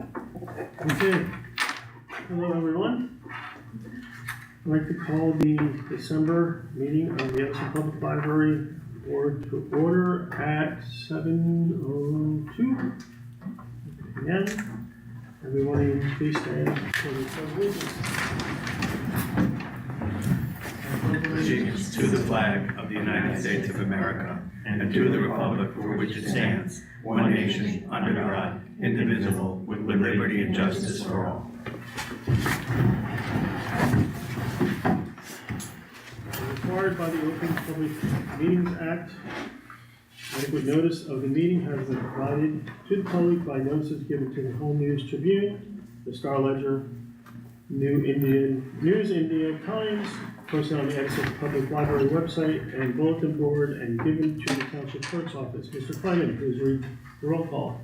Okay. Hello, everyone. I'd like to call the December meeting of the Edison Public Library Board to order at 7:02 p.m. Everyone, please stand for the pledge of Allegiance to the flag of the United States of America and to the republic for which it stands, one nation, under God, indivisible, with liberty and justice for all. Required by the Open Public Meetings Act, adequate notice of the meeting has been provided to the public by notices given to the Home News Tribune, the Star Ledger, News Indian Times, posted on the Edison Public Library website and bulletin board, and given to the Township Clerk's office. Mr. Clement, please read the roll call.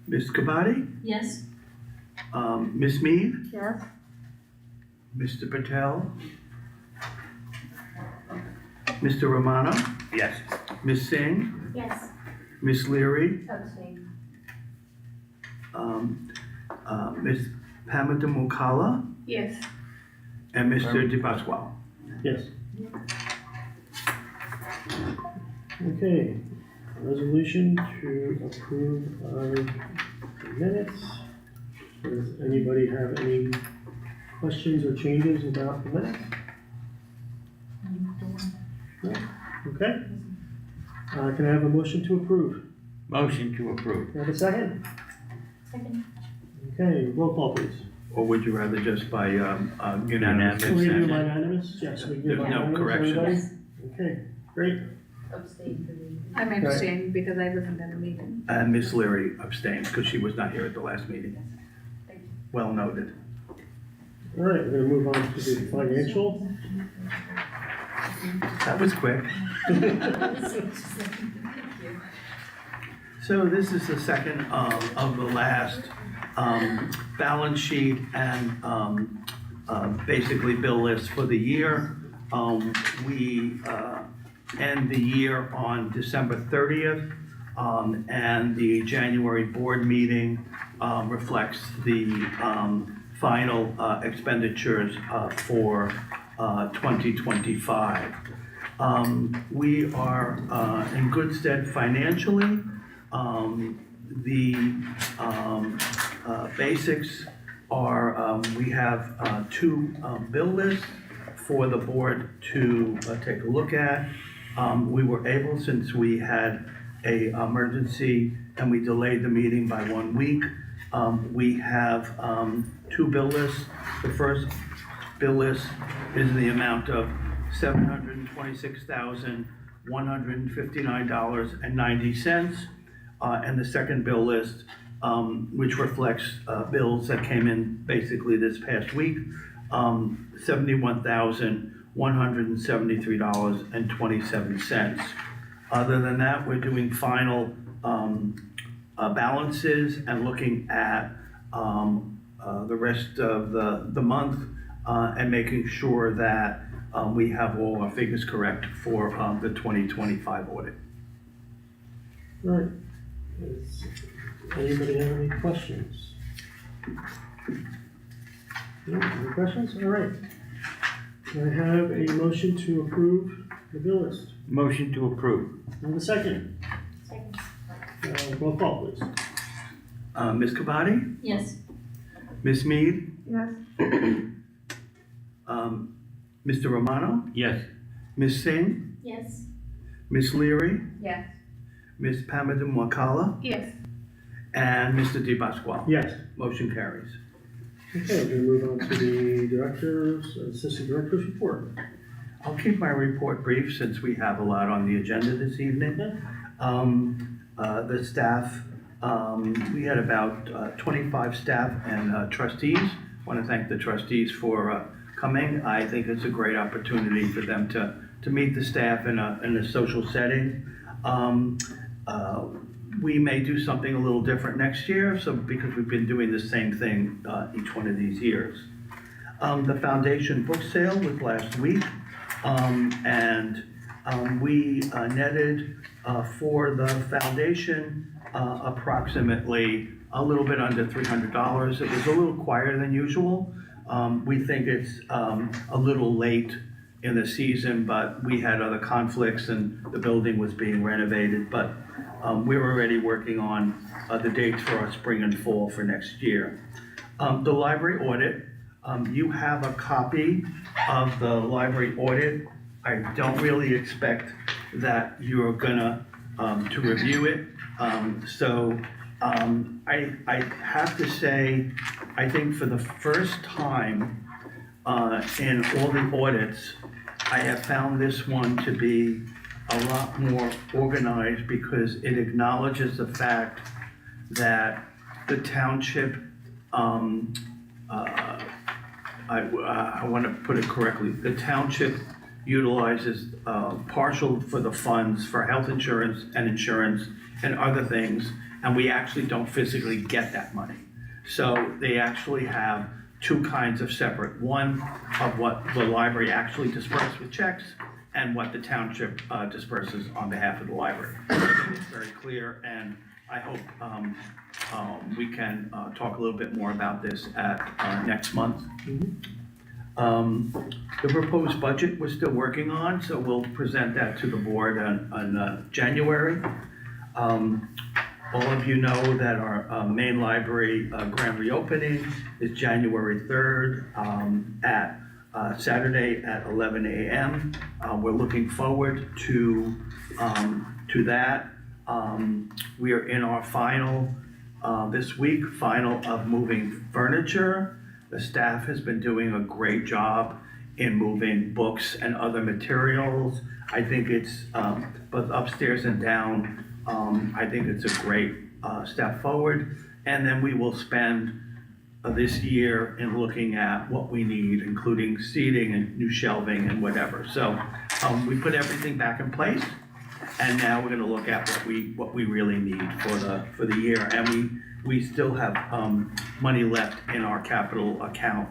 Ms. Kabadi? Yes. Ms. Mead? Yes. Mr. Patel? Mr. Romano? Yes. Ms. Singh? Yes. Ms. Leary? Abstain. Ms. Pamela Mukala? Yes. And Mr. Di Pasquale? Yes. Okay, resolution to approve the minutes. Does anybody have any questions or changes about the minutes? No? Okay. Can I have a motion to approve? Motion to approve. Can I have a second? Second. Okay, roll call please. Or would you rather just by unanimous Unanimous. Can we do consent? by unanimous? Yes, we can do There's by no unanimous, corrections. everybody? Okay, great. Abstain for me. I'm abstaining because I wasn't at the meeting. And Ms. Leary abstained because she was not here at the last meeting. Thank you. Well noted. All right, we're gonna move on to the financial. That was quick. So this is the second of the last balance sheet and basically bill list for the year. We end the year on December 30th, and the January board meeting reflects the final expenditures for 2025. We are in good stead financially. The basics are we have two bill lists for the board to take a look at. We were able, since we had a emergency and we delayed the meeting by 1 week, we have two bill lists. The first bill list is in the amount of $726,159.90. And the second bill list, which reflects bills that came in basically this past week, $71,173.27. Other than that, we're doing final balances and looking at the rest of the month and making sure that we have all our figures correct for the 2025 audit. All right. Does anybody have any questions? No, any questions? All right. Can I have a motion to approve the bill list? Motion to approve. And a second. Second. Roll call, please. Ms. Kabadi? Yes. Ms. Mead? Yes. Mr. Romano? Yes. Ms. Singh? Yes. Ms. Leary? Yes. Ms. Pamela Mwakala? Yes. And Mr. Di Pasquale? Yes. Motion carries. Okay, we're gonna move on to the assistant director's report. I'll keep my report brief since we have a lot on the agenda this evening. The staff, we had about 25 staff and trustees. I want to thank the trustees for coming. I think it's a great opportunity for them to meet the staff in a social setting. We may do something a little different next year, because we've been doing the same thing each one of these years. The foundation book sale was last week, and we netted for the foundation approximately a little bit under $300. It was a little quieter than usual. We think it's a little late in the season, but we had other conflicts and the building was being renovated. But we're already working on the dates for our spring and fall for next year. The library audit, you have a copy of the library audit. I don't really expect that you're gonna to review it. I have to say, I think for the first time in all the audits, I have found this one to be a lot more organized because it acknowledges the fact that the township, I want to put it correctly, the township utilizes partial for the funds for health insurance and insurance and other things, and we actually don't physically get that money. So they actually have two kinds of separate, one of what the library actually disperses with checks and what the township disperses on behalf of the library. I think it's very clear, and I hope we can talk a little bit more about this at next month. The proposed budget we're still working on, so we'll present that to the board on January. All of you know that our main library grand reopening is January 3rd at Saturday at 11 a.m. We're looking forward to that. We are in our final, this week, final of moving furniture. The staff has been doing a great job in moving books and other materials. I think it's both upstairs and down. I think it's a great step forward. And then we will spend this year in looking at what we need, including seating and new shelving and whatever. So we put everything back in place, and now we're going to look at what we really need for the year. And we still have money left in our capital account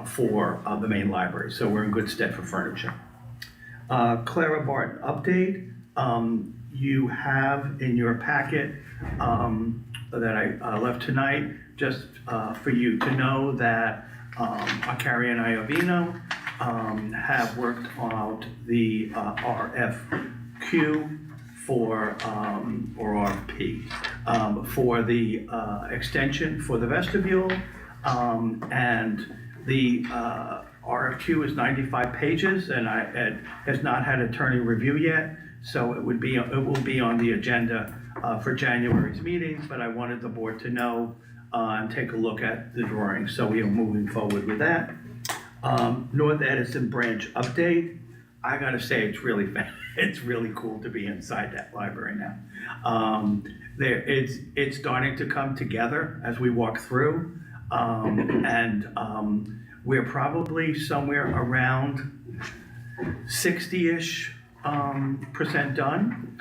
for the main library, so we're in good stead for furniture. Clara Barton update. You have in your packet that I left tonight, just for you to know that Carrie and Iovino have worked out the RFQ for, or RFP, for the extension for the vestibule. And the RFQ is 95 pages, and it has not had attorney review yet. So it will be on the agenda for January's meetings, but I wanted the board to know and take a look at the drawings. So we are moving forward with that. North Edison branch update. I gotta say, it's really cool to be inside that library now. It's starting to come together as we walk through, and we're probably somewhere around 60-ish % done.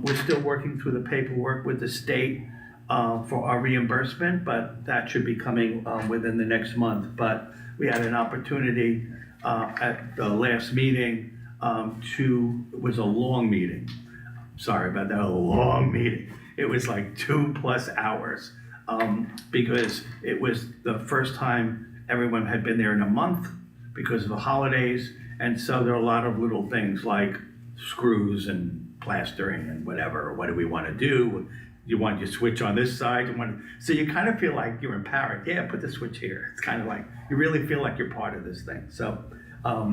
We're still working through the paperwork with the state for our reimbursement, but that should be coming within the next month. But we had an opportunity at the last meeting it was a long meeting. Sorry about that, a long meeting. It was like 2+ hours because it was the first time everyone had been there in a month because of the holidays. And so there are a lot of little things like screws and plastering and whatever. What do we want to do? You want your switch on this side? So you kind of feel like you're empowered. Yeah, put the switch here. It's kind of like, you really feel like you're part of this thing. So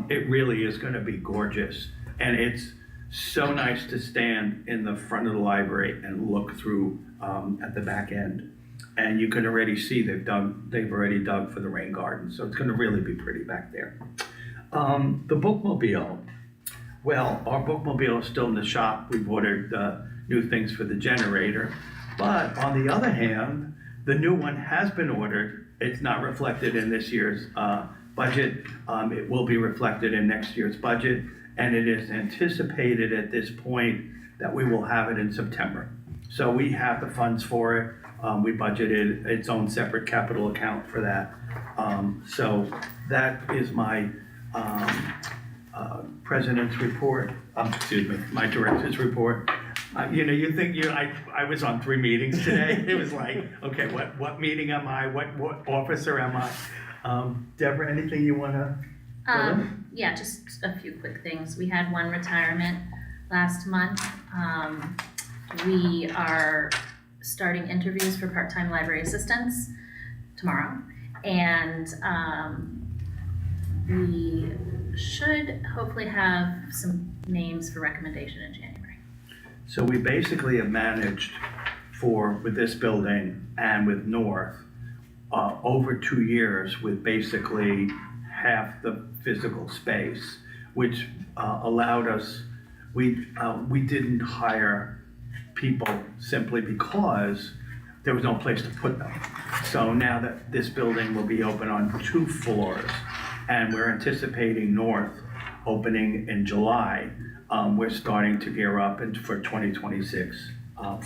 it really is going to be gorgeous. And it's so nice to stand in the front of the library and look through at the back end. And you can already see they've already dug for the rain garden. So it's going to really be pretty back there. The bookmobile. Well, our bookmobile is still in the shop. We've ordered new things for the generator. But on the other hand, the new one has been ordered. It's not reflected in this year's budget. It will be reflected in next year's budget. And it is anticipated at this point that we will have it in September. So we have the funds for it. We budgeted its own separate capital account for that. So that is my president's report, my director's report. You think I was on 3 meetings today. It was like, okay, what meeting am I? What officer am I? Deborah, anything you wanna? Yeah, just a few quick things. We had one retirement last month. We are starting interviews for part-time library assistants tomorrow. And we should hopefully have some names for recommendation in January. So we basically have managed with this building and with North, over 2 years with basically half the physical space, which allowed us, we didn't hire people simply because there was no place to put them. So now that this building will be open on 2 floors, and we're anticipating North opening in July, we're starting to gear up for 2026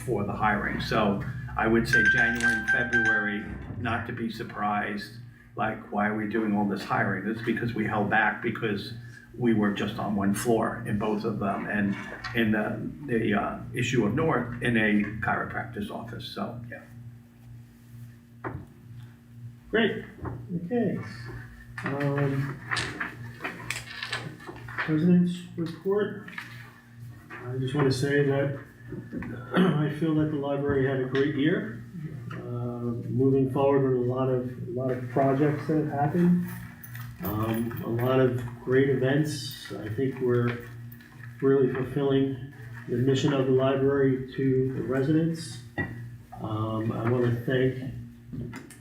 for the hiring. So I would say January and February, not to be surprised, like, why are we doing all this hiring? It's because we held back because we were just on 1 floor in both of them, and in the issue of North in a chiropractor's office, so, yeah. Great, okay. President's report. I just want to say that I feel that the library had a great year. Moving forward with a lot of projects that have happened. A lot of great events. I think we're really fulfilling the mission of the library to the residents. I want to thank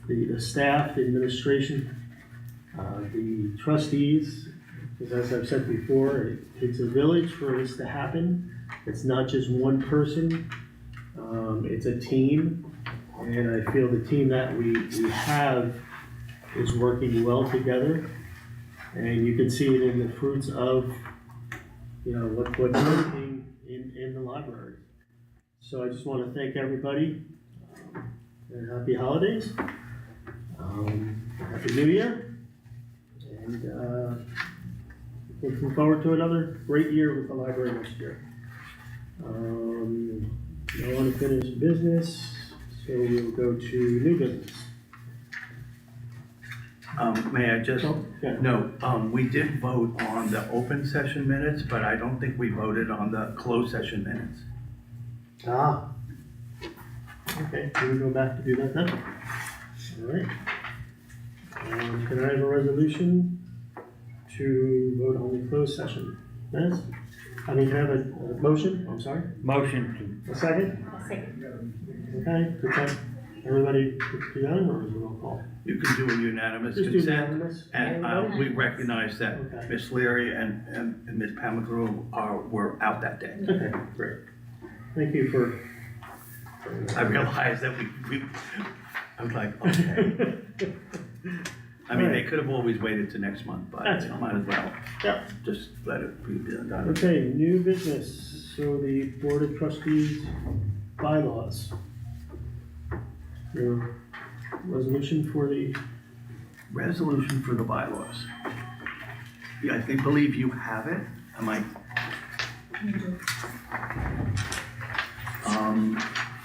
the staff, the administration, the trustees, because as I've said before, it takes a village for this to happen. It's not just one person, it's a team, and I feel the team that we have is working well together, and you can see it in the fruits of, what's working in the library. So I just want to thank everybody, and happy holidays, happy New Year, and looking forward to another great year with the library next year. No unfinished business, so we'll go to new business. May I just Yeah. note, we did vote on the open session minutes, but I don't think we voted on the closed session minutes. Ah. Okay, can we go back to do that then? All right. Can I have a resolution to vote on the closed session minutes? Can I have a motion? I'm sorry. Motion A second? A second. Okay, consent. Everybody together, or is it roll call? You can do a unanimous Just do consent, unanimous. and we recognize that Okay. Ms. Leary and Ms. Pamagru were out that day. Okay, great. Thank you for. I realized that I was like, okay. I mean, they could have always waited to next month, but That's you fine. might as well. Yep. Just let it be done. Okay, new business. So the Board of Trustees bylaws. Your resolution for the, Resolution for the bylaws. Yeah, I believe you have it. Am I?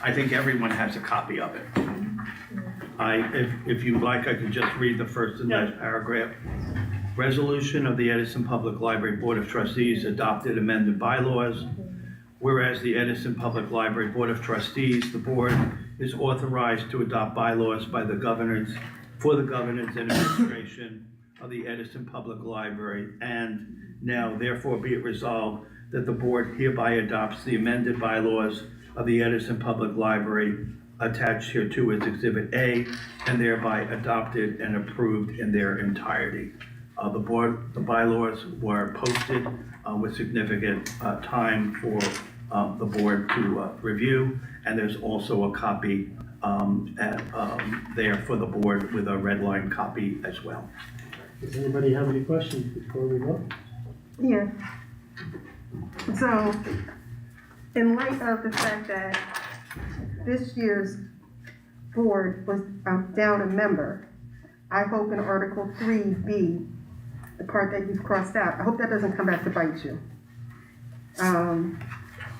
I think everyone has a copy of it. If you'd like, I could just read the first and last paragraph. Resolution of the Edison Public Library Board of Trustees adopted amended bylaws. Whereas the Edison Public Library Board of Trustees, the board is authorized to adopt bylaws for the governance and administration of the Edison Public Library, and now therefore be it resolved that the board hereby adopts the amended bylaws of the Edison Public Library attached hereto as Exhibit A, and thereby adopted and approved in their entirety. The bylaws were posted with significant time for the board to review, and there's also a copy there for the board with a red line copy as well. does anybody have any questions before we vote? Yeah. So, in light of the fact that this year's board was down a member, I hope in Article 3B, the part that you've crossed out, I hope that doesn't come back to bite you.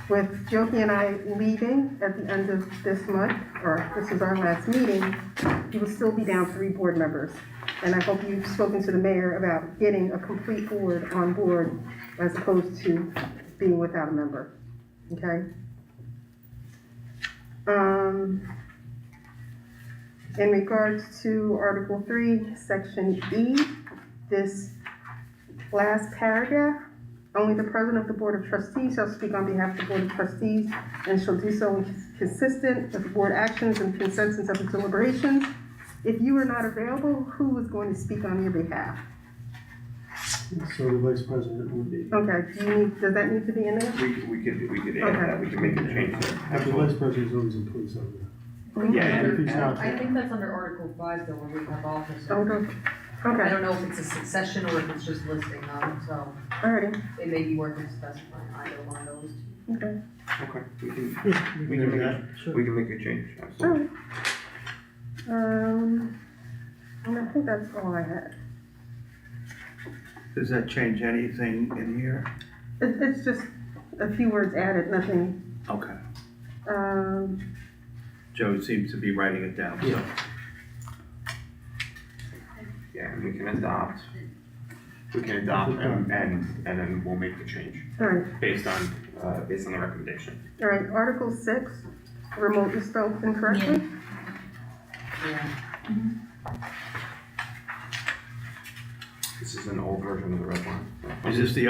with Jokey and I leaving at the end of this month, or this is our last meeting, you will still be down 3 board members. And I hope you've spoken to the mayor about getting a complete board on board as opposed to being without a member, okay? In regards to Article 3, Section E, this last paragraph, only the president of the Board of Trustees shall speak on behalf of the Board of Trustees and shall do so consistent with the board actions and consensus of its deliberations. If you are not available, who is going to speak on your behalf? So the vice president would be. Okay, does that need to be in there? We could add Okay. that, we can make a change there. The vice Absolutely. president is always in police over there. Yeah, If he's not I there. think that's under Article 5 though, where we have officers. Okay, I okay, don't know if it's a succession or if it's just listing them, so alrighty, it may be worth specifying either one of those. okay, Okay, we can, Yeah, we can do make that, sure. we can make a change, absolutely. alright. And I think that's all I had. Does that change anything in here? It's just a few words added, nothing, Okay, Joe seems to be writing it down, so. Yeah, and we can adopt and then we'll make the change alright, based on the recommendation. alright, Article 6, remote is spelled incorrectly. Yeah. This is an old version of the red line. Is this the,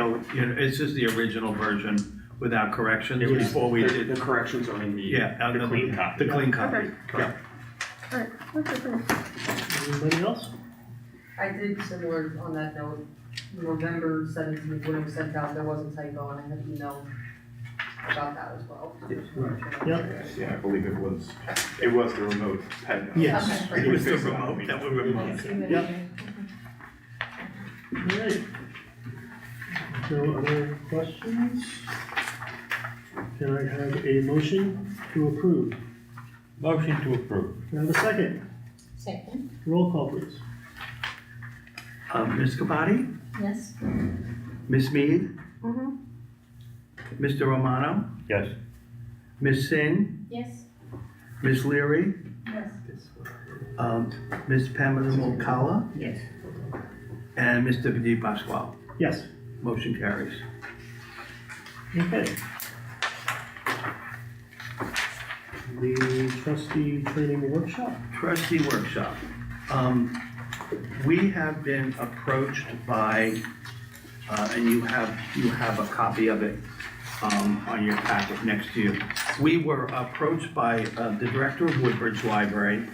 is this the original version without corrections It was- before we the- did? The corrections are in Yeah, the clean copy. The clean copy, Okay. yeah. Alright, okay, great. Anybody else? I did similar on that note, November 17th, when it was sent out, there was a typo and I had emailed about that as well. Right. Yep. Yeah, I believe it was the remote pen. Yes. Okay. It was the remote that we removed. Yep. Alright. No other questions? Can I have a motion to approve? Motion to approve. Can I have a second? Second. Roll call, please. Ms. Kabati, Yes. Ms. Mead, Mm-hmm, Mr. Romano, Yes. Ms. Singh, Yes. Ms. Leary, Yes. Ms. Pamela Mulcala, Yes. and Mr. Vidy Pasquale. Yes. Motion carries. Okay. The trustee training workshop. Trustee workshop. We have been approached by, and you have a copy of it on your packet next to you. We were approached by the director of Woodbridge Library,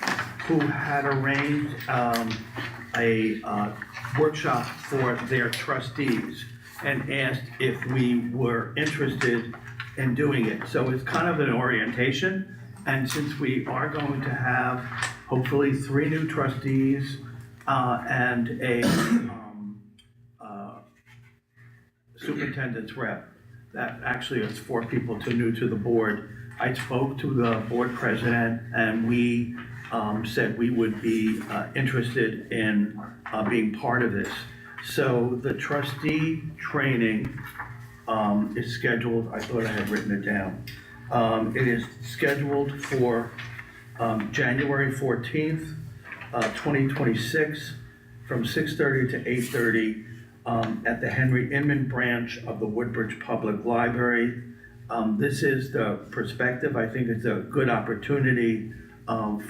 who had arranged a workshop for their trustees and asked if we were interested in doing it. So it's kind of an orientation, and since we are going to have hopefully 3 new trustees and a superintendent's rep, that actually is 4 people new to the board. I spoke to the board president and we said we would be interested in being part of this. So the trustee training is scheduled, I thought I had written it down. It is scheduled for January 14th, 2026, from 6:30 to 8:30 at the Henry Inman branch of the Woodbridge Public Library. This is the perspective. I think it's a good opportunity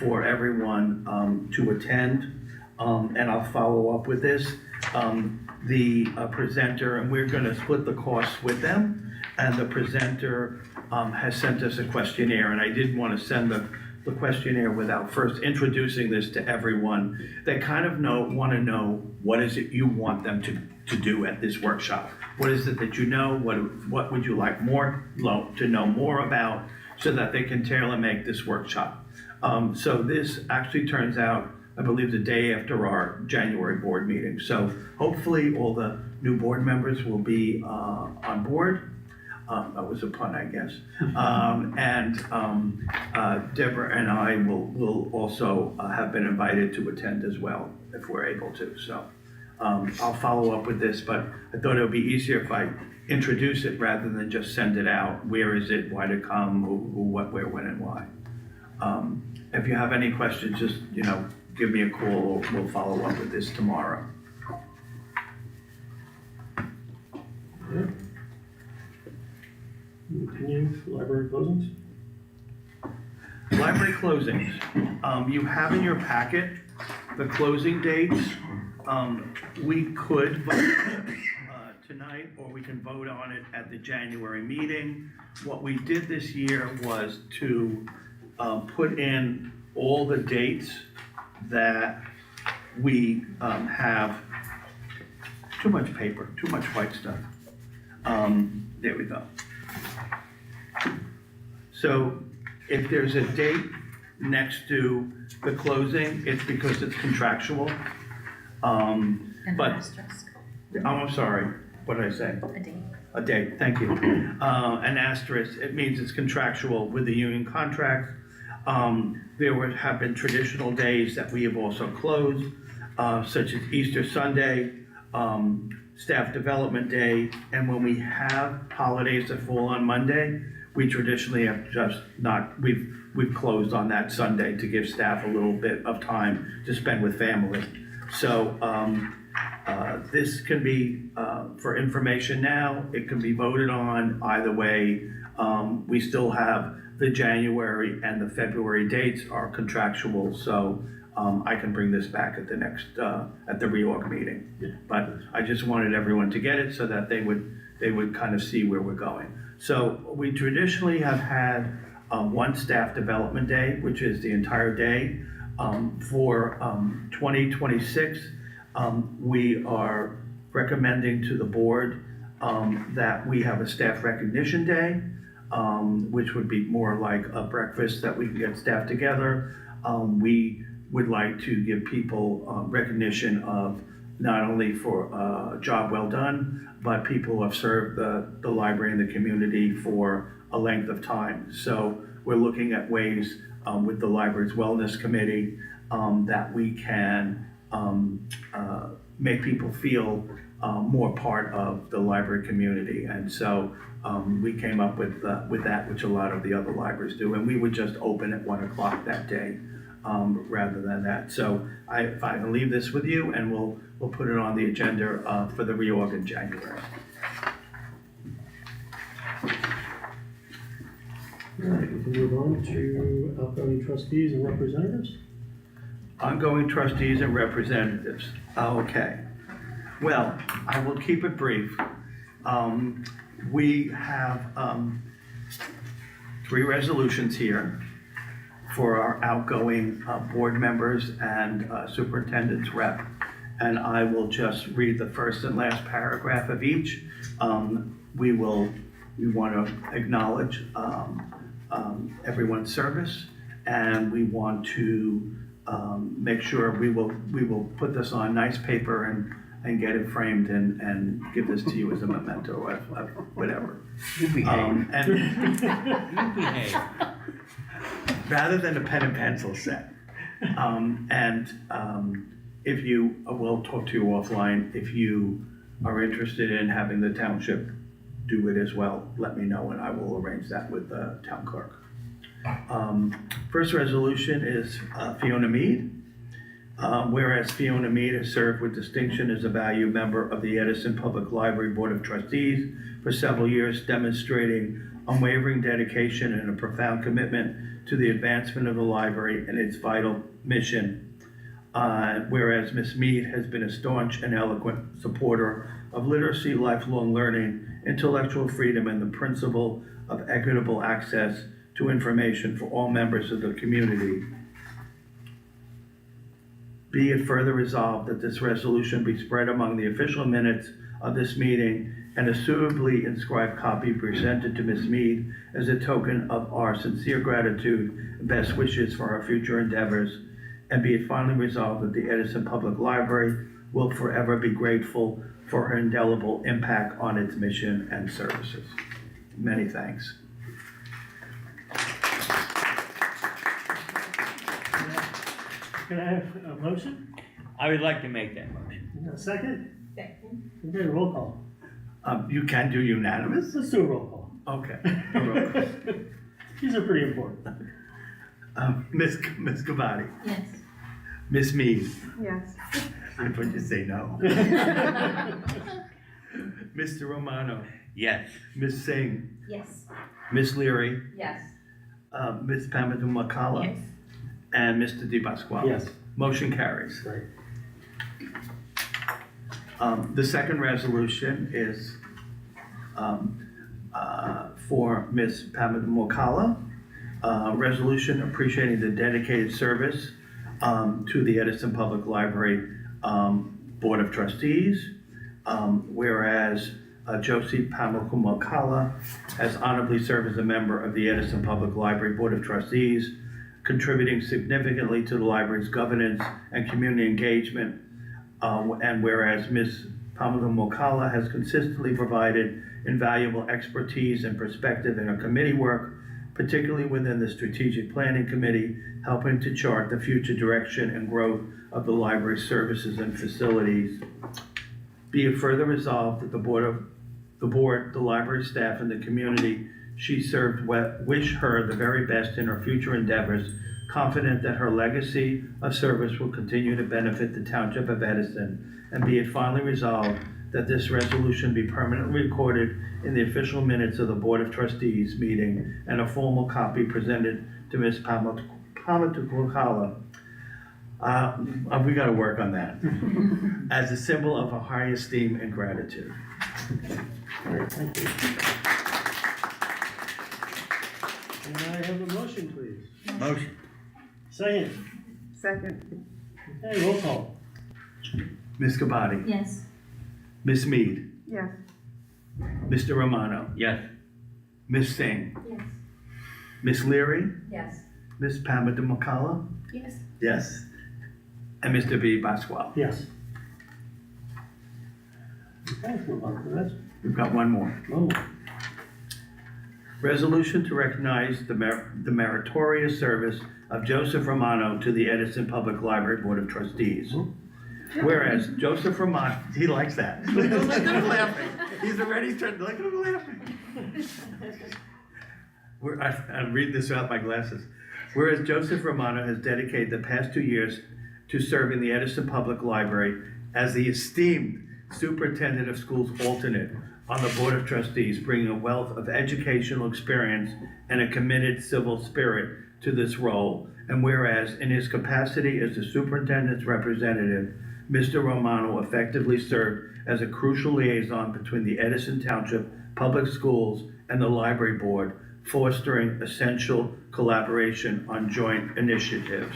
for everyone to attend, and I'll follow up with this. The presenter, and we're going to split the costs with them, and the presenter has sent us a questionnaire, and I didn't want to send the questionnaire without first introducing this to everyone. They kind of want to know what is it you want them to do at this workshop. What is it that you know? What would you like to know more about, so that they can tailor make this workshop? So this actually turns out, I believe, the day after our January board meeting. So hopefully all the new board members will be on board. That was a pun, I guess. And Deborah and I will also have been invited to attend as well, if we're able to. So I'll follow up with this, but I thought it would be easier if I introduce it rather than just send it out. Where is it, why to come, who, what, where, when, and why. If you have any questions, just, give me a call, or we'll follow up with this tomorrow. Continue, library closings? Library closings, you have in your packet the closing dates. We could vote tonight, or we can vote on it at the January meeting. What we did this year was to put in all the dates that we have. Too much paper, too much white stuff. There we go. So if there's a date next to the closing, it's because it's contractual. And an But- asterisk, I'm sorry, what did I say? a date. A date, thank you. An asterisk, it means it's contractual with the union contract. There have been traditional days that we have also closed, such as Easter Sunday, Staff Development Day, and when we have holidays that fall on Monday, we traditionally have just not, we've closed on that Sunday to give staff a little bit of time to spend with family. So, this can be, for information now, it can be voted on either way. We still have the January and the February dates are contractual, so I can bring this back at the next, at the reorg meeting. Yeah. But I just wanted everyone to get it so that they would kind of see where we're going. So we traditionally have had one staff development day, which is the entire day. For 2026, we are recommending to the board that we have a staff recognition day, which would be more like a breakfast that we can get staff together. We would like to give people recognition of not only for a job well done, but people who have served the library and the community for a length of time. So we're looking at ways with the library's wellness committee that we can make people feel more part of the library community. And so we came up with that, which a lot of the other libraries do. And we would just open at 1 o'clock that day rather than that. So if I can leave this with you, and we'll put it on the agenda for the reorg in January. All right, we can move on to outgoing trustees and representatives. Ongoing trustees and representatives. Okay. Well, I will keep it brief. We have 3 resolutions here for our outgoing board members and superintendent's rep. And I will just read the first and last paragraph of each. We want to acknowledge everyone's service, and we want to make sure we will put this on nice paper and get it framed and give this to you as a memento or whatever. You behave. And You behave. rather than a pen and pencil set. If you, we'll talk to you offline, if you are interested in having the township do it as well, let me know and I will arrange that with the town clerk. First resolution is Fiona Mead. Whereas Fiona Mead has served with distinction as a valued member of the Edison Public Library Board of Trustees for several years, demonstrating unwavering dedication and a profound commitment to the advancement of the library and its vital mission. Whereas Ms. Mead has been a staunch and eloquent supporter of literacy, lifelong learning, intellectual freedom, and the principle of equitable access to information for all members of the community. Be it further resolved that this resolution be spread among the official minutes of this meeting and a suitably inscribed copy presented to Ms. Mead as a token of our sincere gratitude and best wishes for our future endeavors. And be it finally resolved that the Edison Public Library will forever be grateful for her indelible impact on its mission and services. Many thanks. Can I have a motion? I would like to make that motion. You got a second? Second. Okay, roll call. You can do unanimous? Let's do a roll Okay. call. These are pretty important. Ms. Cavati, Yes. Ms. Mead, Yes. I thought you'd say no. Mr. Romano, Yes. Ms. Singh, Yes. Ms. Leary, Yes. Ms. Pamadumacala, Yes. and Mr. Di Pasquale. Yes. Motion carries. Great. The second resolution is for Ms. Pamadumacala. Resolution appreciating the dedicated service to the Edison Public Library Board of Trustees. Whereas Josie Pamadumacala has honorably served as a member of the Edison Public Library Board of Trustees, contributing significantly to the library's governance and community engagement. And whereas Ms. Pamadumacala has consistently provided invaluable expertise and perspective in her committee work, particularly within the Strategic Planning Committee, helping to chart the future direction and growth of the library's services and facilities. Be it further resolved that the board, the library staff, and the community she served wish her the very best in her future endeavors, confident that her legacy of service will continue to benefit the Township of Edison, and be it finally resolved that this resolution be permanently recorded in the official minutes of the Board of Trustees meeting, and a formal copy presented to Ms. Pamadumacala. We gotta work on that. As a symbol of our high esteem and gratitude. All right, thank you. Can I have a motion, please? Motion. Second. Second. Okay, roll call. Ms. Cavati, Yes. Ms. Mead, Yes. Mr. Romano, Yes. Ms. Singh, Yes. Ms. Leary, Yes. Ms. Pamadumacala, Yes. yes, and Mr. B. Pasquale. Yes. Okay, let's move on to the next. We've got one more. Oh, Resolution to recognize the meritorious service of Joseph Romano to the Edison Public Library Board of Trustees. Whereas Joseph Romano, he likes that. Look at him laughing. He's already turned, look at him laughing. I'm reading this without my glasses. Whereas Joseph Romano has dedicated the past 2 years to serving the Edison Public Library as the esteemed Superintendent of Schools alternate on the Board of Trustees, bringing a wealth of educational experience and a committed civil spirit to this role. And whereas in his capacity as the superintendent's representative, Mr. Romano effectively served as a crucial liaison between the Edison Township Public Schools and the Library Board, fostering essential collaboration on joint initiatives.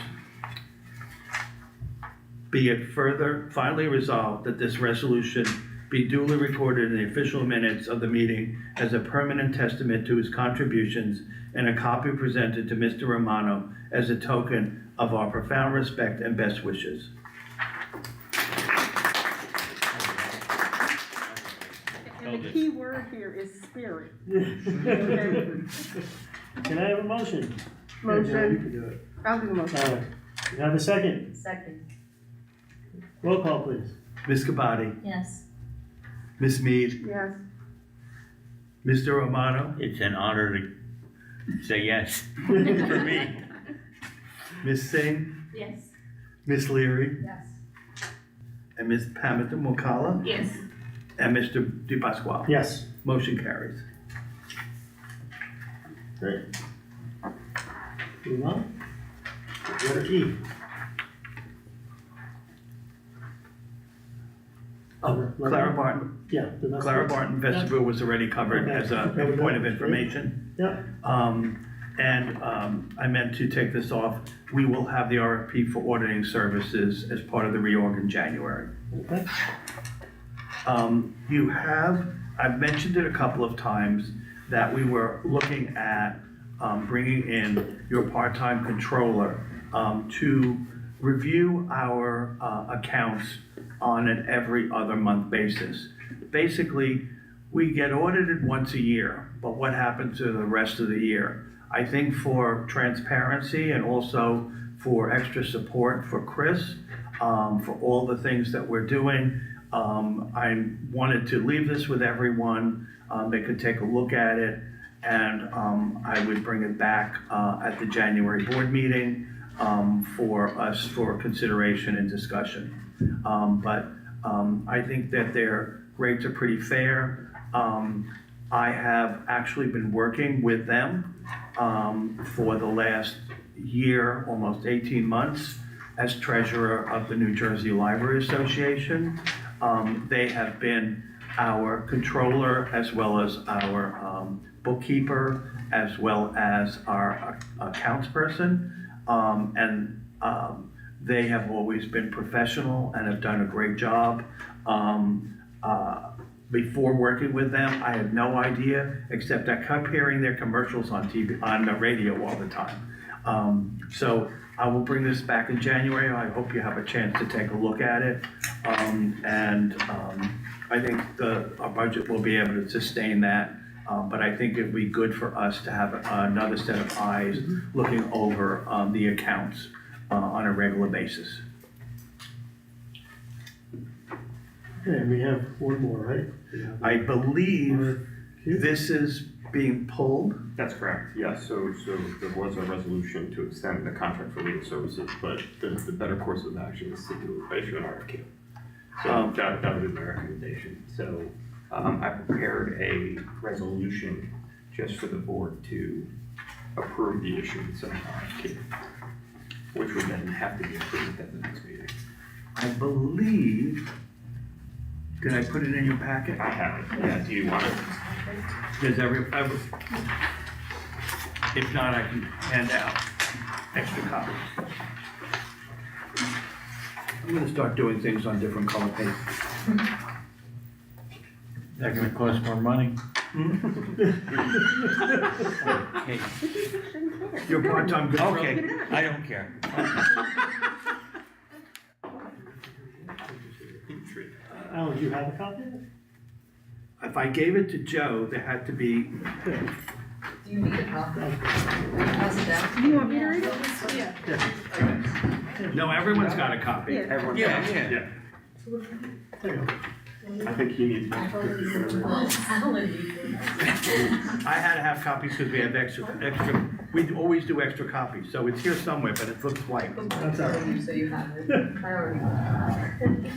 Be it further finally resolved that this resolution be duly recorded in the official minutes of the meeting as a permanent testament to his contributions, and a copy presented to Mr. Romano as a token of our profound respect and best wishes. And the key word here is spirit. Can I have a motion? Motion. Yeah, you can do it. I'll do the motion. All right. Can I have a second? Second. Roll call, please. Ms. Cavati, Yes. Ms. Mead, Yes. Mr. Romano, It's an honor to say yes for me. Ms. Singh, Yes. Ms. Leary, Yes. and Ms. Pamadumacala, Yes. and Mr. Di Pasquale. Yes. Motion carries. Great. Move on. Letter E. Oh, Clara Barton, Yeah. the next Clara one. Barton vestibule was already covered Okay. as a Okay, we're point done. of information. Yeah. I meant to take this off. We will have the RFP for auditing services as part of the reorg in January. Okay. I've mentioned it a couple of times that we were looking at bringing in your part-time controller to review our accounts on an every other month basis. Basically, we get audited once a year, but what happens to the rest of the year? I think for transparency and also for extra support for Chris, for all the things that we're doing. I wanted to leave this with everyone. They could take a look at it, and I would bring it back at the January board meeting for us for consideration and discussion. But I think that their rates are pretty fair. I have actually been working with them for the last year, almost 18 months, as treasurer of the New Jersey Library Association. They have been our controller as well as our bookkeeper, as well as our accounts person. They have always been professional and have done a great job. Before working with them, I had no idea, except I kept hearing their commercials on TV, on the radio all the time. So I will bring this back in January. I hope you have a chance to take a look at it. I think our budget will be able to sustain that. But I think it'd be good for us to have another set of eyes looking over the accounts on a regular basis. Okay, and we have one more, right? I believe this is being pulled. That's correct, yes, so there was a resolution to extend the contract for legal services, but the better course of action is to issue an RFQ. So that would be my recommendation. So I prepared a resolution just for the board to approve the issuance of an RFQ, which would then have to be approved at the next meeting. I believe, did I put it in your packet? I have it, yeah, do you want it? Does if not, I can hand out extra copies. I'm gonna start doing things on different color paper. That gonna cost more money? Okay, You're part-time good. okay, I don't care. Alan, do you have a copy of it? If I gave it to Joe, there had to be, Do you need a copy? Pass it down. Do you want me to read it? Yeah. no, everyone's got a copy. Yeah. Everyone, Yeah. There you go. I think he needs one. Alan needs one. I had to have copies because we have extra, we always do extra copies, so it's here somewhere, but it looks white. That's all right. So you have it. I already have it.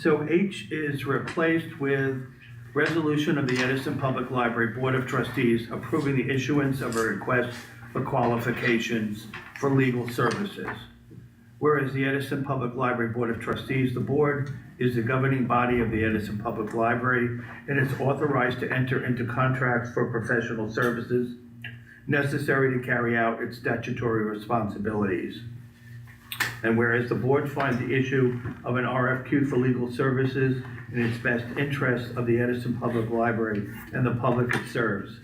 So H is replaced with resolution of the Edison Public Library Board of Trustees approving the issuance of a request for qualifications for legal services. Whereas the Edison Public Library Board of Trustees, the board is the governing body of the Edison Public Library and is authorized to enter into contracts for professional services necessary to carry out its statutory responsibilities. And whereas the board finds the issue of an RFQ for legal services in its best interest of the Edison Public Library and the public it serves.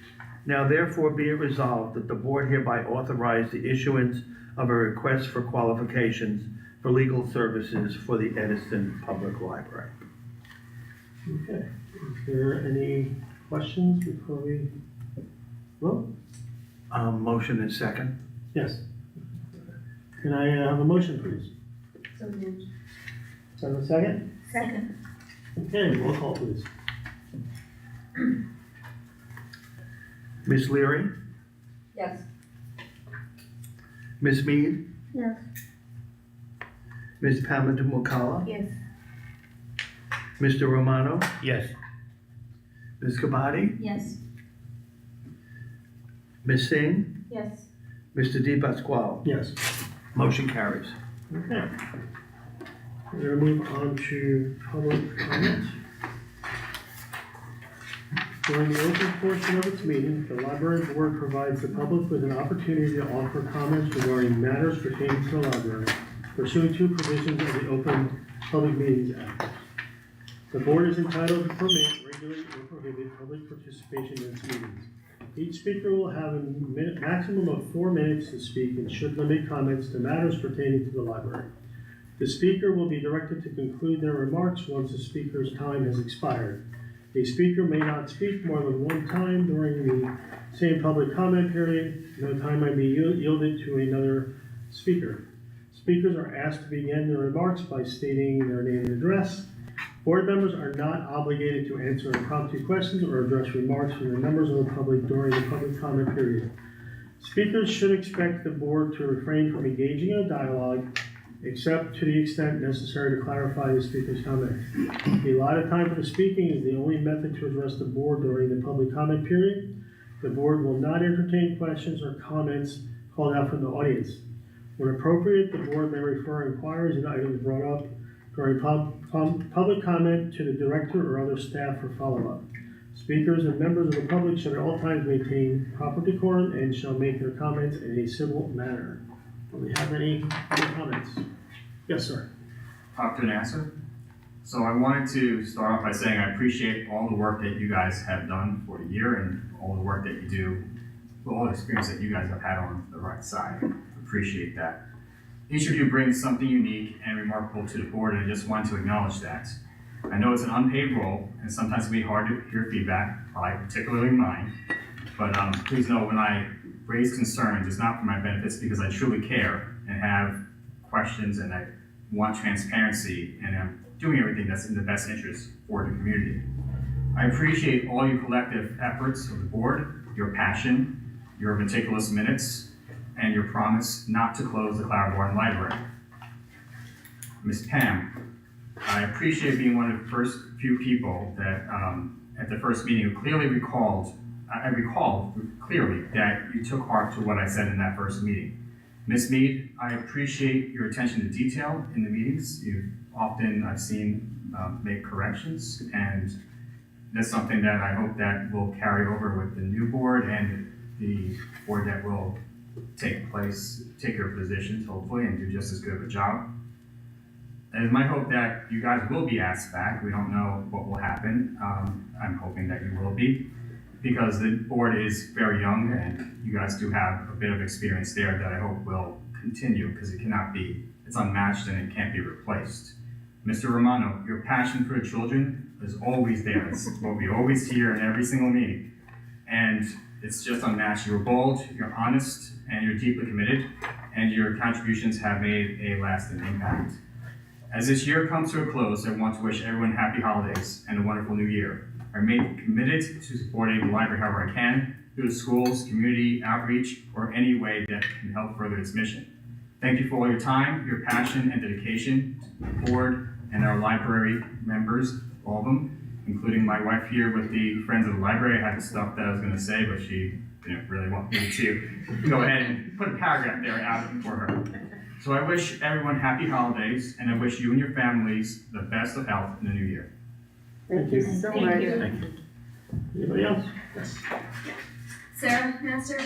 Now therefore be it resolved that the board hereby authorize the issuance of a request for qualifications for legal services for the Edison Public Library. Okay, is there any questions before we vote? Motion and second. Yes. Can I have a motion, please? So moved. Have a second? Second. Okay, roll call, please. Ms. Leary, Yes. Ms. Mead, Yes. Ms. Pamadumukala, Yes. Mr. Romano, Yes. Ms. Kabadi, Yes. Ms. Singh, Yes. Mr. Di Pasquale. Yes. Motion carries. Okay. We're gonna move on to public comment. During the open portion of its meeting, the library board provides the public with an opportunity to offer comments regarding matters pertaining to the library pursuant to provisions of the Open Public Meetings Act. The board is entitled to permit, regulate, or prohibit public participation in its meetings. Each speaker will have a maximum of 4 minutes to speak and should limit comments to matters pertaining to the library. The speaker will be directed to conclude their remarks once the speaker's time has expired. A speaker may not speak more than one time during the Same public comment period, no time may be yielded to another speaker. Speakers are asked to begin their remarks by stating their name and address. Board members are not obligated to answer impromptu questions or address remarks from the members of the public during the public comment period. Speakers should expect the board to refrain from engaging in a dialogue except to the extent necessary to clarify the speaker's comment. The allotted time for the speaking is the only method to address the board during the public comment period. The board will not entertain questions or comments called out from the audience. When appropriate, the board may refer inquiries and items brought up during public comment to the director or other staff for follow-up. Speakers and members of the public should at all times maintain proper decorum and shall make their comments in a civil manner. Do we have any other comments? Yes, sir. Dr. Nasser. So I wanted to start off by saying I appreciate all the work that you guys have done for the year and all the work that you do, all the experience that you guys have had on the right side. Appreciate that. Each of you brings something unique and remarkable to the board, and I just wanted to acknowledge that. I know it's an unpaid role, and sometimes it can be hard to hear feedback, particularly mine, but please know when I raise concerns, it's not for my benefits because I truly care and have questions and I want transparency, and I'm doing everything that's in the best interest for the community. I appreciate all your collective efforts of the board, your passion, your meticulous minutes, and your promise not to close the Clower Barn Library. Ms. Pam, I appreciate being one of the first few people that at the first meeting who clearly I recall clearly that you took heart to what I said in that first meeting. Ms. Mead, I appreciate your attention to detail in the meetings. You've often, I've seen, make corrections, and that's something that I hope that will carry over with the new board and the board that will take your positions, hopefully, and do just as good of a job. And it's my hope that you guys will be asked back. We don't know what will happen. I'm hoping that you will be, because the board is very young and you guys do have a bit of experience there that I hope will continue, because it's unmatched and it can't be replaced. Mr. Romano, your passion for the children is always there. It's what we always hear in every single meeting. And it's just unmatched. You're bold, you're honest, and you're deeply committed, and your contributions have made a lasting impact. As this year comes to a close, I want to wish everyone happy holidays and a wonderful new year. I remain committed to supporting the library however I can, through the schools, community outreach, or any way that can help further its mission. Thank you for all your time, your passion, and dedication to the board and our library members, all of them, including my wife here with the Friends of the Library. I had stuff that I was going to say, but she didn't really want me to go ahead and put a paragraph there out for her. So I wish everyone happy holidays, and I wish you and your families the best of health in the new year. Thank you so much. Thank you. Thank you. Anybody else? Yes. Sarah Master,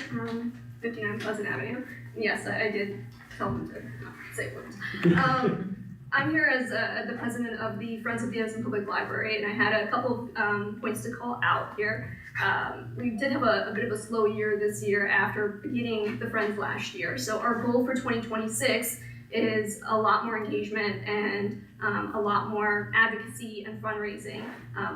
59 Pleasant Avenue. Yes, I did tell them to not say words. I'm here as the president of the Friends of the Edison Public Library, and I had a couple of points to call out here. We did have a bit of a slow year this year after beginning the Friends last year. So our goal for 2026 is a lot more engagement and a lot more advocacy and fundraising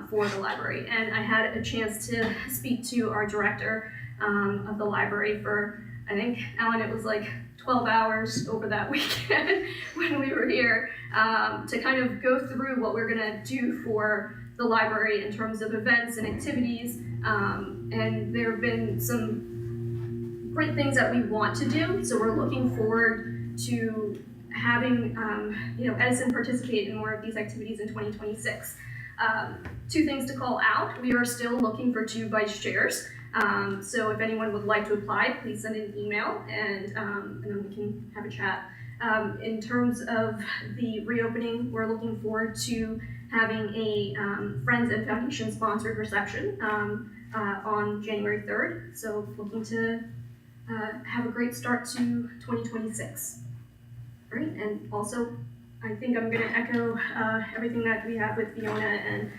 for the library. And I had a chance to speak to our director of the library for, I think, Alan, it was like 12 hours over that weekend when we were here to kind of go through what we're gonna do for the library in terms of events and activities. And there have been some great things that we want to do. So we're looking forward to having Edison participate in more of these activities in 2026. Two things to call out. We are still looking for 2 vice chairs. So if anyone would like to apply, please send an email and then we can have a chat. In terms of the reopening, we're looking forward to having a Friends and Foundation sponsored reception on January 3rd. So looking to have a great start to 2026. All right, and also I think I'm gonna echo everything that we have with Fiona and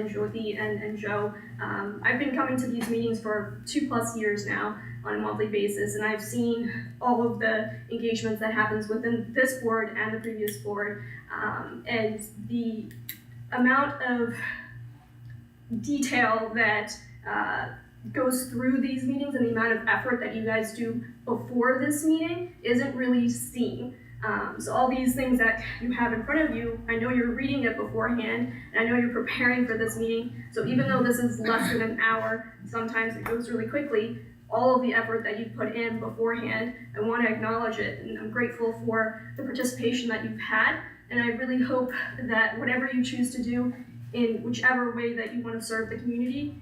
Jyoti and Joe. I've been coming to these meetings for 2+ years now on a monthly basis, and I've seen all of the engagements that happens within this board and the previous board, and the amount of detail that goes through these meetings and the amount of effort that you guys do before this meeting isn't really seen. So all these things that you have in front of you, I know you're reading it beforehand, and I know you're preparing for this meeting. So even though this is less than an hour, sometimes it goes really quickly, all of the effort that you've put in beforehand, I want to acknowledge it, and I'm grateful for the participation that you've had, and I really hope that whatever you choose to do, in whichever way that you want to serve the community,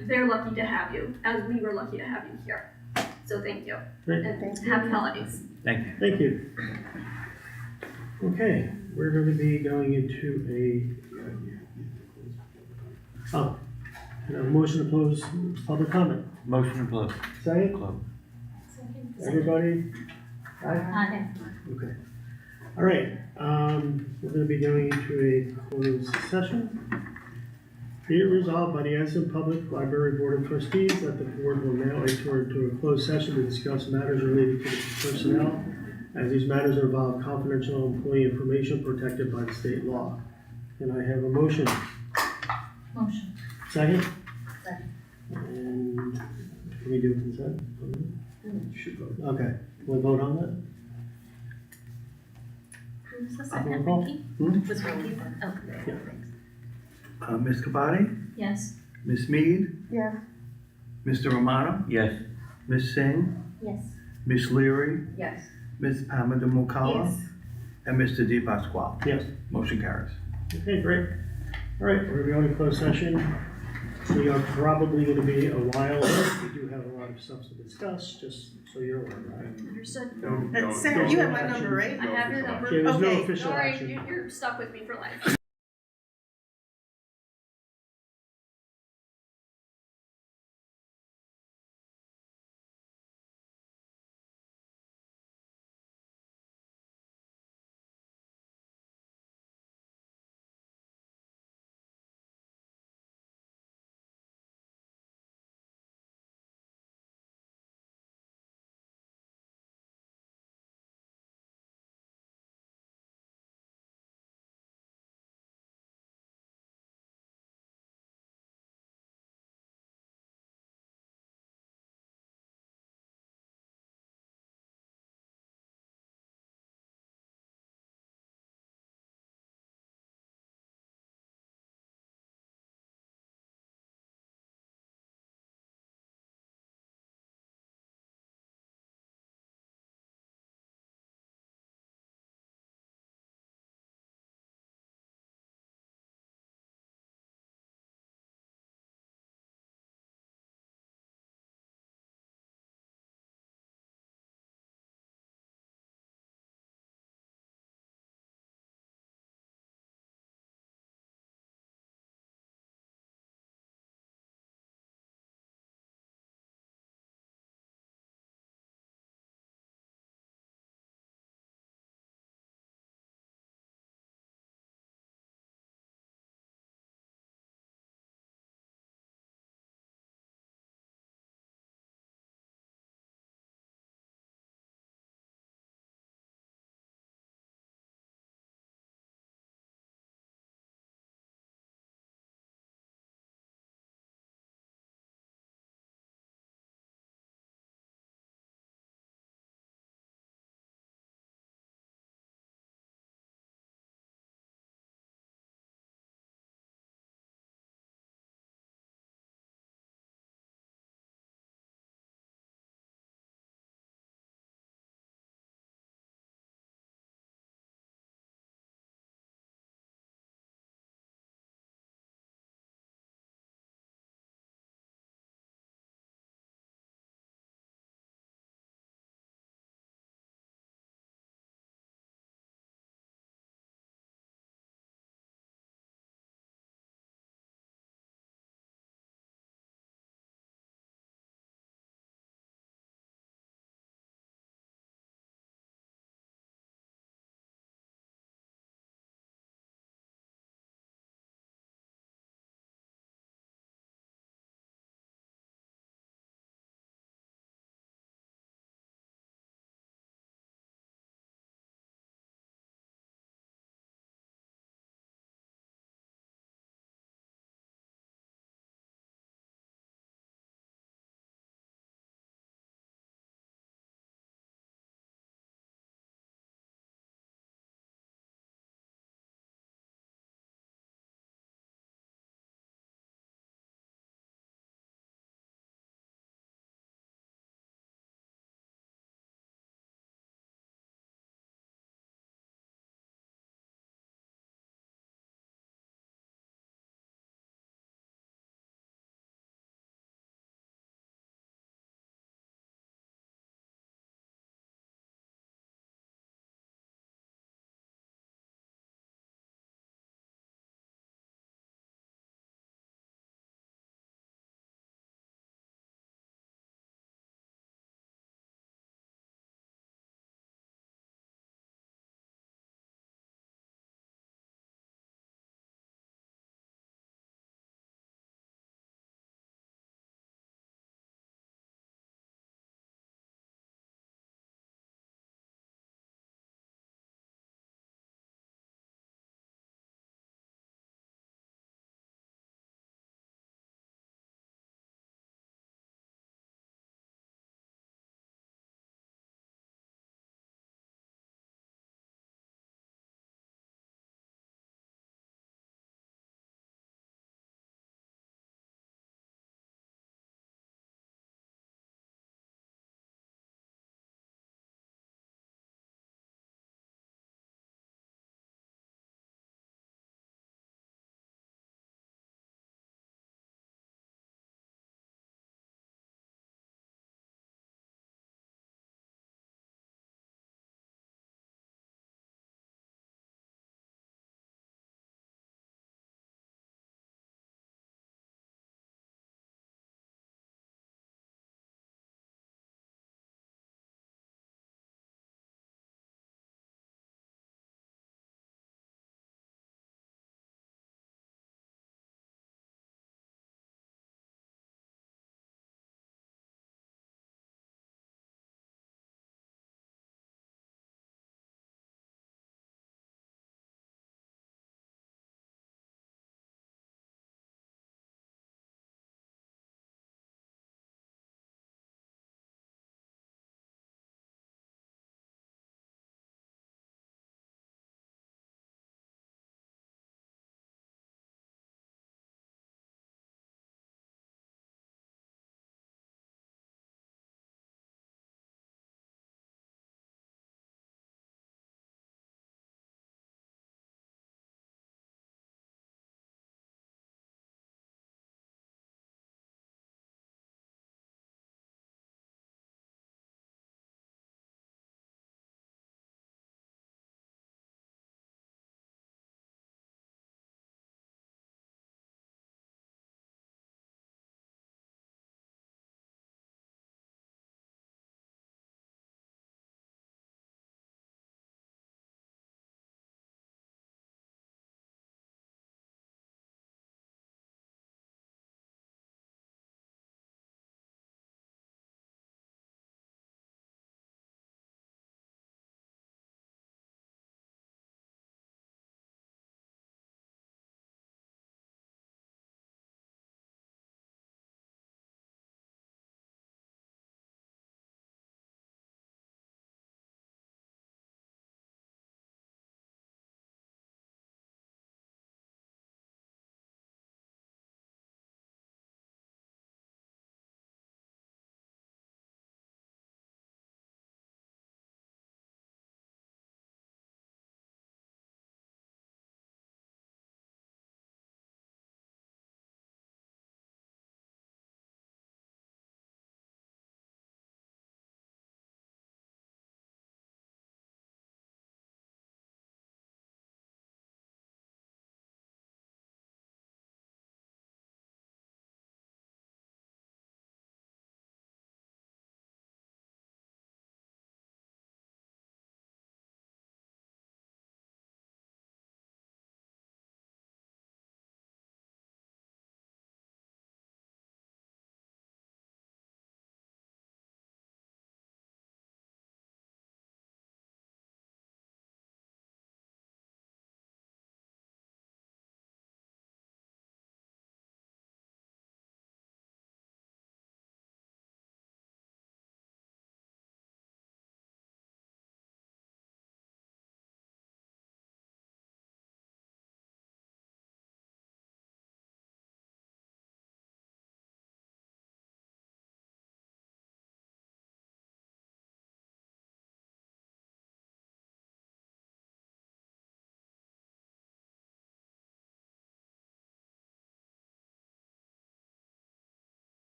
they're lucky to have you, as we were lucky to have you here. So thank you, Great. and happy holidays. Thank you. Thank you. Okay, we're going to be going into a motion to close public comment. Motion to close. Second, Close. everybody? Aye. Okay. All right, we're going to be going into a closed session. Be it resolved by the Edison Public Library Board of Trustees that the board will now enter into a closed session to discuss matters related to the personnel, as these matters involve confidential employee information protected by the state law. Can I have a motion? Motion. Second? Second. And can we do consent? Should vote. Okay, we'll vote on that? Who was the Roll second, call. Ricky? Was Ricky? Oh, Yeah. thanks. Ms. Kabadi, Yes. Ms. Mead, Yeah. Mr. Romano, Yes. Ms. Singh, Yes. Ms. Leary, Yes. Ms. Pamadumukala, and Mr. Di Pasquale. Yes. Motion carries. Okay, great. All right, we're going to close session. We are probably going to be a while. We do have a lot of stuff to discuss, just so you're aware, right? Understood. Sarah, you have my number, right? I have your number. Okay, there's no Okay. official All right, action. you're stuck with me for life.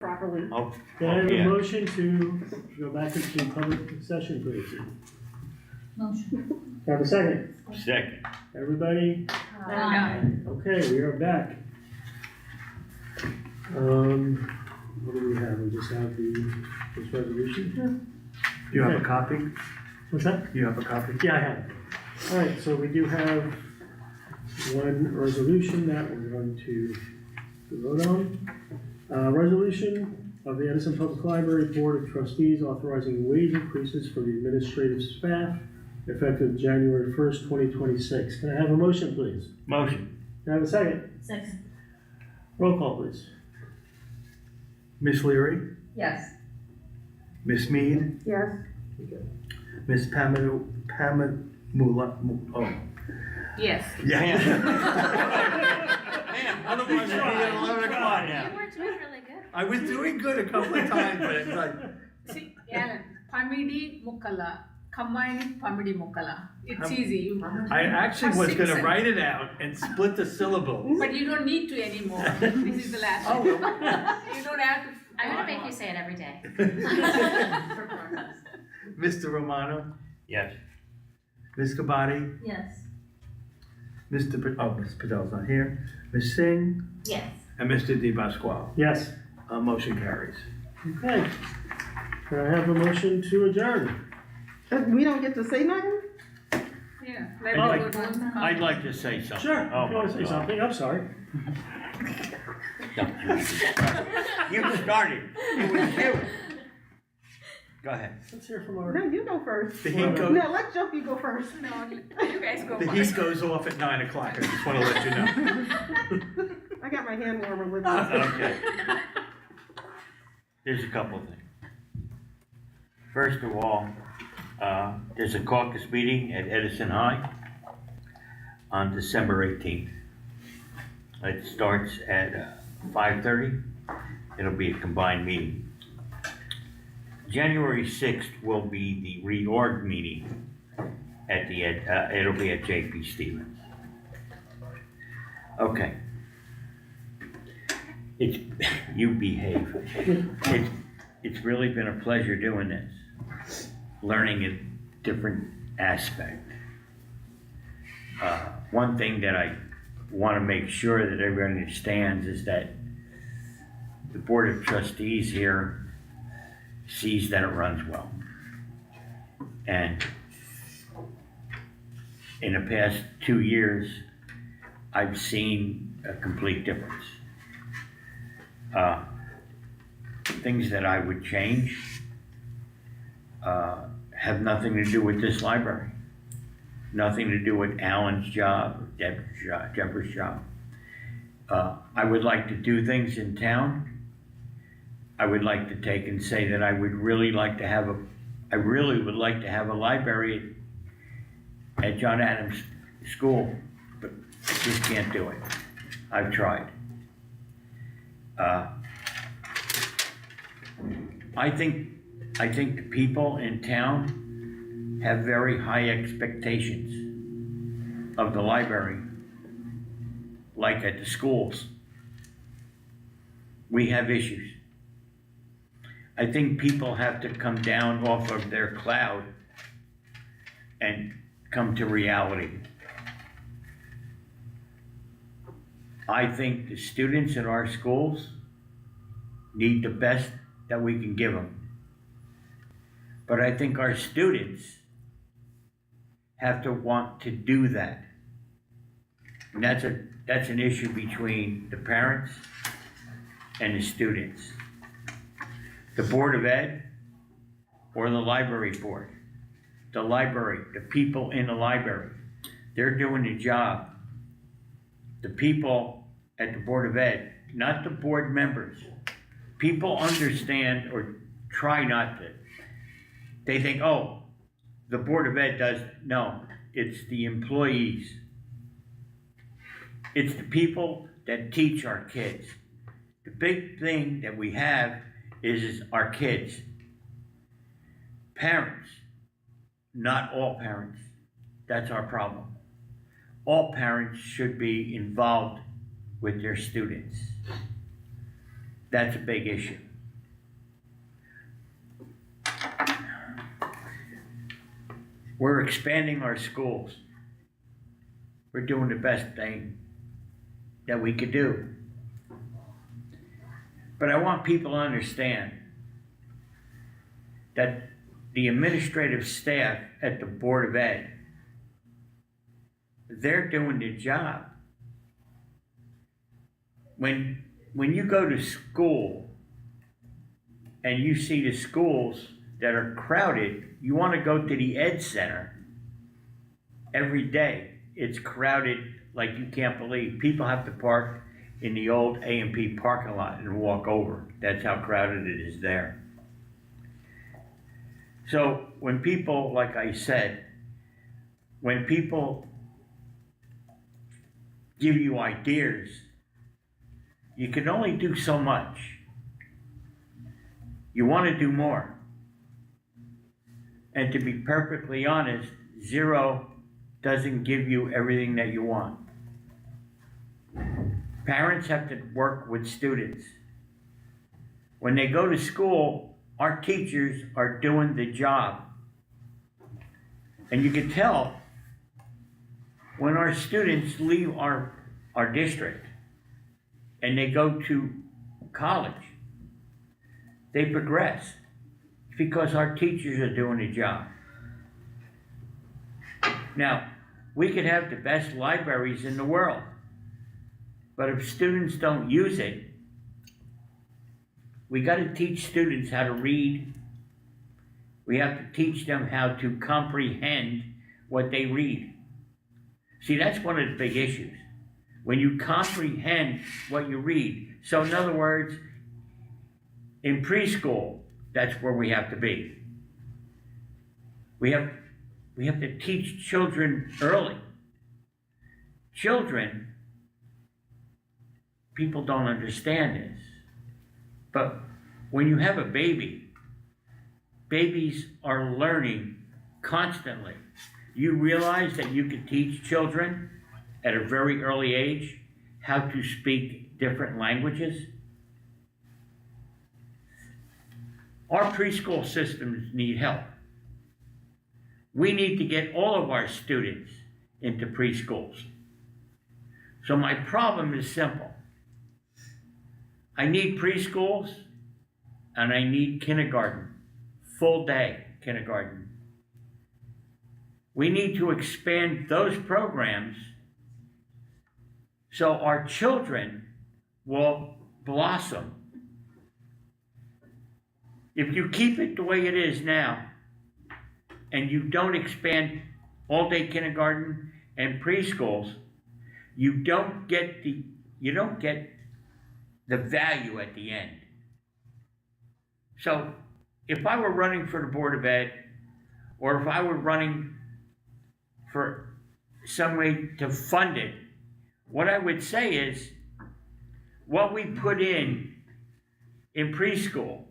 properly. Oh, Can I have a yeah. motion to go back into public session, please? Motion. Can I have a second? Second. Everybody? Aye. Okay, we are back. What do we have? We just have this resolution here? Do you have a Okay. copy? What's that? You have a copy? Yeah, I have it. All right, so we do have one resolution that we're going to vote on. Resolution of the Edison Public Library Board of Trustees authorizing wage increases for the administrative staff effective January 1st, 2026. Can I have a motion, please? Motion. Can I have a second? Second. Roll call, please. Miss Leary, Yes. Miss Mead, Yes, Miss Pamela, oh. Yes. Yeah. Man, otherwise it'd be at 11 o'clock now. You were doing really good. I was doing good a couple of times, but it's like, See, Alan, Pamidi Mukala, combined Pamidi Mukala. It's easy, I actually was gonna Six. write it out and split the syllables. but you don't need to anymore. This is the last Oh, one. You don't have to. I'm gonna make you say it every day. Mr. Romano, Yes. Ms. Kabadi, Yes. Miss Padel's not here, Ms. Singh, Yes. and Mr. Di Pasquale. Yes. Motion carries. Okay. Can I have a motion to adjourn? we don't get to say nothing? Yeah. I'd Let like- me go to I'd like to say something. Sure, Oh, if you want to my say God. something, I'm sorry. You started. It was you. Go ahead. Let's hear from our. No, you go first. The heat goes, No, let Jumpy go first. No, you guys go the first. heat goes off at 9 o'clock, I just wanna let you know. I got my hand warmer with me. Okay. There's a couple of things. First of all, there's a caucus meeting at Edison High on December 18th. It starts at 5:30. It'll be a combined meeting. January 6th will be the reorg meeting at the it'll be at JP Stevens. Okay. It's, you behave. It's really been a pleasure doing this, learning a different aspect. One thing that I want to make sure that everyone understands is that the Board of Trustees here sees that it runs well. And in the past 2 years, I've seen a complete difference. Things that I would change have nothing to do with this library. Nothing to do with Alan's job, Deborah's job. I would like to do things in town. I would like to take and say that I really would like to have a library at John Adams School, but I just can't do it. I've tried. I think the people in town have very high expectations of the library, like at the schools. We have issues. I think people have to come down off of their cloud and come to reality. I think the students in our schools need the best that we can give them. But I think our students have to want to do that. And that's an issue between the parents and the students. The Board of Ed or the library board. The library, the people in the library, they're doing the job. The people at the Board of Ed, not the board members. People understand or try not to. They think, oh, the Board of Ed does. No, it's the employees. It's the people that teach our kids. The big thing that we have is our kids. Parents, not all parents. That's our problem. All parents should be involved with their students. That's a big issue. We're expanding our schools. We're doing the best thing that we could do. But I want people to understand that the administrative staff at the Board of Ed, they're doing the job. When you go to school and you see the schools that are crowded, you want to go to the Ed Center every day. It's crowded like you can't believe. People have to park in the old A&P parking lot and walk over. That's how crowded it is there. So when people, like I said, when people give you ideas, you can only do so much. You want to do more. And to be perfectly honest, 0 doesn't give you everything that you want. Parents have to work with students. When they go to school, our teachers are doing the job. And you can tell when our students leave our district and they go to college, they progress. It's because our teachers are doing the job. Now, we could have the best libraries in the world, but if students don't use it, we got to teach students how to read. We have to teach them how to comprehend what they read. See, that's one of the big issues. When you comprehend what you read. So in other words, in preschool, that's where we have to be. We have to teach children early. Children, people don't understand this. But when you have a baby, babies are learning constantly. You realize that you can teach children at a very early age how to speak different languages? Our preschool systems need help. We need to get all of our students into preschools. So my problem is simple. I need preschools and I need kindergarten, full day kindergarten. We need to expand those programs so our children will blossom. If you keep it the way it is now, and you don't expand all-day kindergarten and preschools, you don't get the value at the end. So if I were running for the Board of Ed, or if I were running for some way to fund it, what I would say is, what we put in preschool,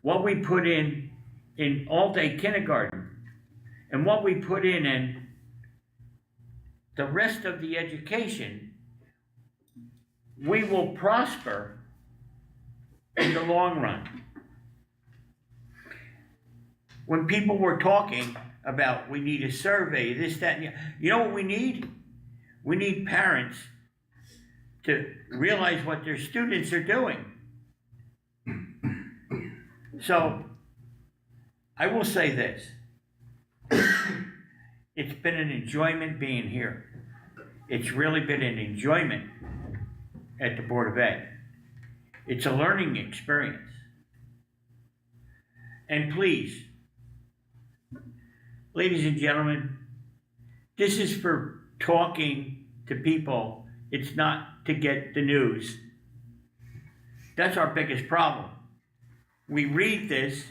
what we put in all-day kindergarten, and what we put in the rest of the education, we will prosper in the long run. When people were talking about we need a survey, this, that, and you know what we need? We need parents to realize what their students are doing. So, I will say this. It's been an enjoyment being here. It's really been an enjoyment at the Board of Ed. It's a learning experience. And please, ladies and gentlemen, this is for talking to people. It's not to get the news. That's our biggest problem. We read this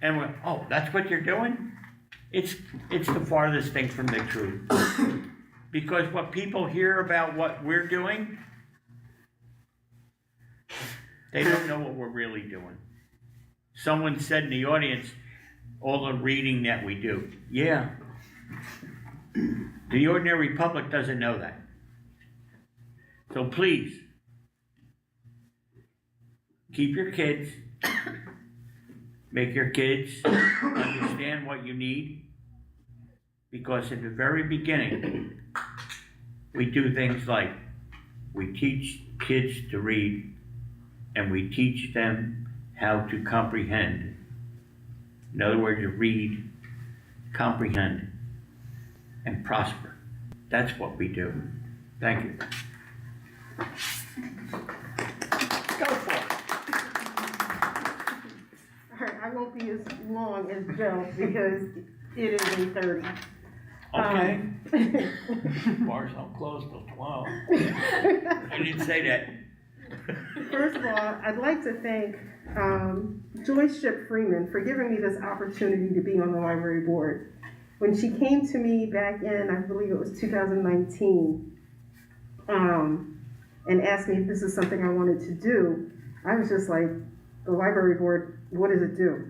and we're, oh, that's what you're doing? It's the farthest thing from the truth. Because what people hear about what we're doing, they don't know what we're really doing. Someone said in the audience, all the reading that we do. Yeah. The ordinary public doesn't know that. So please, keep your kids, make your kids understand what you need. Because at the very beginning, we do things like we teach kids to read and we teach them how to comprehend. In other words, to read, comprehend, and prosper. That's what we do. Thank you. Go for it. All right, I won't be as long as Joe because it is 8:30. Okay. Bars don't close till 12. I didn't say that. First of all, I'd like to thank Joyce Ship Freeman for giving me this opportunity to be on the library board. When she came to me back in, I believe it was 2019, and asked me if this is something I wanted to do, I was just like, the library board, what does it do?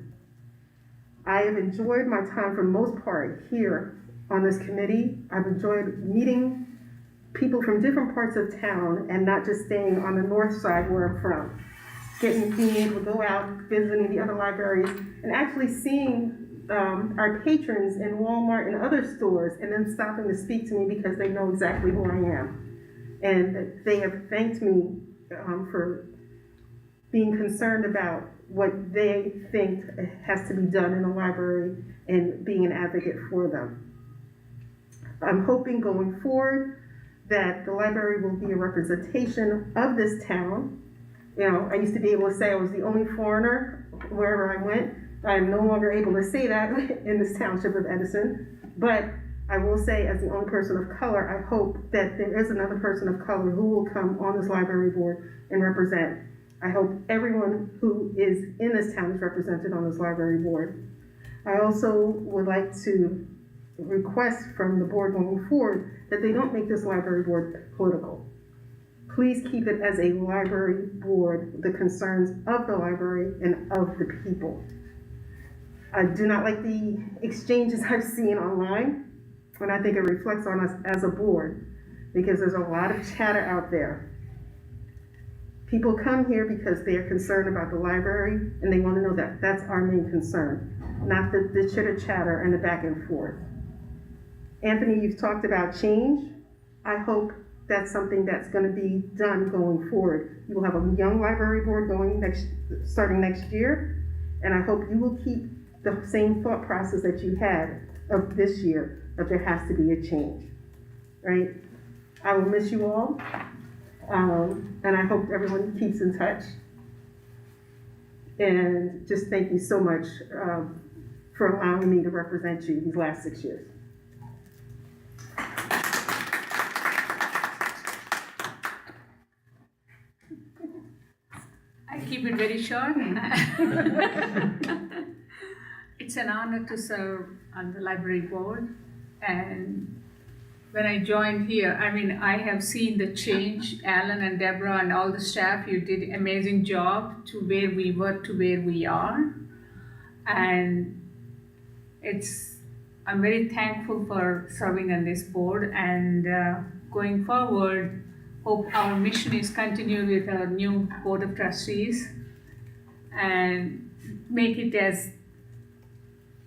I have enjoyed my time for the most part here on this committee. I've enjoyed meeting people from different parts of town and not just staying on the north side where I'm from. Being able to go out, visiting the other libraries, and actually seeing our patrons in Walmart and other stores, and then stopping to speak to me because they know exactly who I am. And they have thanked me for being concerned about what they think has to be done in the library and being an advocate for them. I'm hoping going forward that the library will be a representation of this town. You know, I used to be able to say I was the only foreigner wherever I went. I am no longer able to say that in this township of Edison, but I will say as the only person of color, I hope that there is another person of color who will come on this library board and represent. I hope everyone who is in this town is represented on this library board. I also would like to request from the board going forward that they don't make this library board political. Please keep it as a library board, the concerns of the library and of the people. I do not like the exchanges I've seen online, and I think it reflects on us as a board, because there's a lot of chatter out there. People come here because they are concerned about the library, and they want to know that that's our main concern, not the chitter chatter and the back and forth. Anthony, you've talked about change. I hope that's something that's going to be done going forward. You will have a young library board starting next year, and I hope you will keep the same thought process that you had of this year, that there has to be a change, right? I will miss you all, and I hope everyone keeps in touch. And just thank you so much for allowing me to represent you these last 6 years. I keep it very short. It's an honor to serve on the library board, and when I joined here, I mean, I have seen the change. Alan and Deborah and all the staff, you did an amazing job to where we were to where we are, and I'm very thankful for serving on this board, and going forward, hope our mission is continue with our new board of trustees and make it as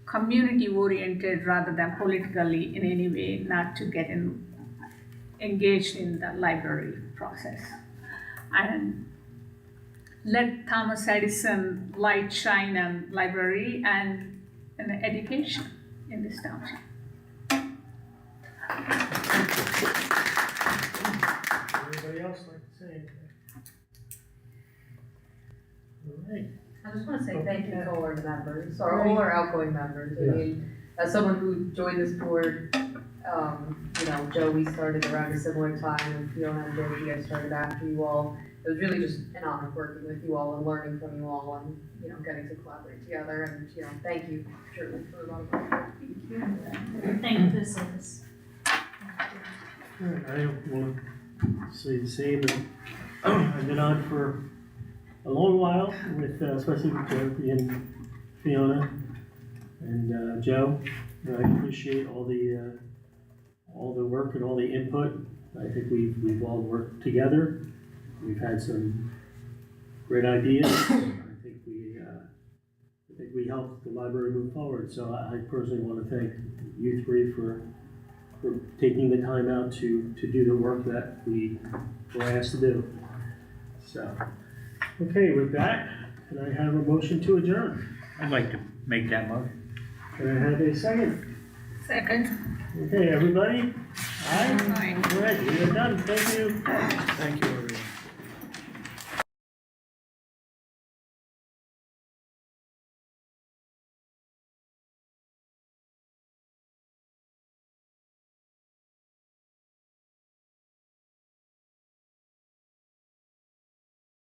community oriented rather than politically in any way, not to get engaged in the library process. And let Thomas Edison light shine on library and education in this township. Anybody else like to say anything? All right. I just want to say thank you to all our members, or all our outgoing members. I mean, as someone who joined this board, Joe, we started around a similar time, and Fiona and Joe, you guys started after you all. It was really just an honor working with you all and learning from you all and, getting to collaborate together. And, thank you certainly for a lot of work. Thank you for the service. All right, I want to say the same. I've been on for a long while with, especially with Joe and Fiona and Joe. I appreciate all the work and all the input. I think we've all worked together. We've had some great ideas. I think the think we helped the library move forward. So I personally want to thank you three for taking the time out to do the work that we were asked to do. So, okay, with that, can I have a motion to adjourn? I'd like to make that motion. Can I have a second? Second. Okay, everybody? Aye? Aye. All right, we are done. Thank you. Thank you, everyone.